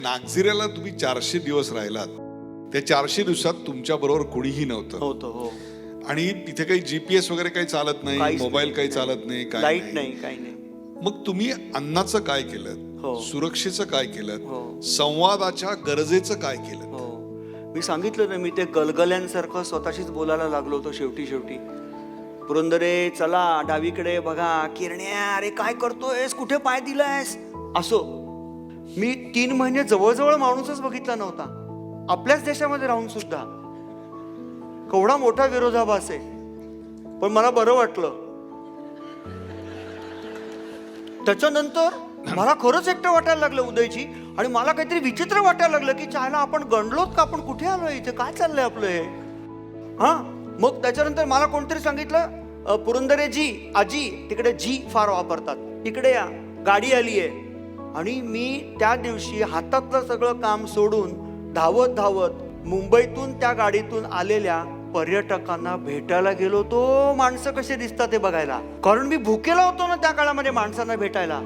नागझिऱ्याला तुम्ही 400 दिवस राहिलात. त्या 400 दिवसात तुमच्या बरोबर कोणीही नव्हतं. हो. आणि तिथे काही GPS वगैरे काही चालत नाही, मोबाईल काही चालत नाही, काय लाईट नाही, काही नाही. मग तुम्ही अन्नाचं काय केलं, हो. सुरक्षेचं काय केलं, हो. संवादाच्या गरजेचं काय केलं? हो, मी सांगितलं ना, मी ते गलगल्यांसारखं स्वतःशीच बोलायला लागलो होतो. शेवटी पुरंदरे चला डावीकडे बघा, किरण्या अरे काय करतोयस, कुठे पाय दिलायस, असो. मी 3 महिने जवळजवळ माणूसच बघितला नव्हता आपल्याच देशामध्ये राहून सुद्धा. केवढा मोठा विरोधाभास आहे, पण मला बरं वाटलं. त्याच्यानंतर मला खरंच एकटं वाटायला लागलं उदयची, आणि मला काहीतरी विचित्र वाटायला लागलं की चायला आपण गणलोत का, आपण कुठे आलोय, इथे काय चाललंय आपलं हे. हा, मग त्याच्यानंतर मला कोणतरी सांगितलं, पुरंदरे जी आजी, तिकडे जी फार वापरतात, इकडे या, गाडी आली आहे. आणि मी त्या दिवशी हातातलं सगळं काम सोडून धावत मुंबईतून त्या गाडीतून आलेल्या पर्यटकांना भेटायला गेलो होतो. माणसं कसे दिसतात ते बघायला, कारण मी भुकेला होतो ना त्या काळामध्ये माणसांना भेटायला.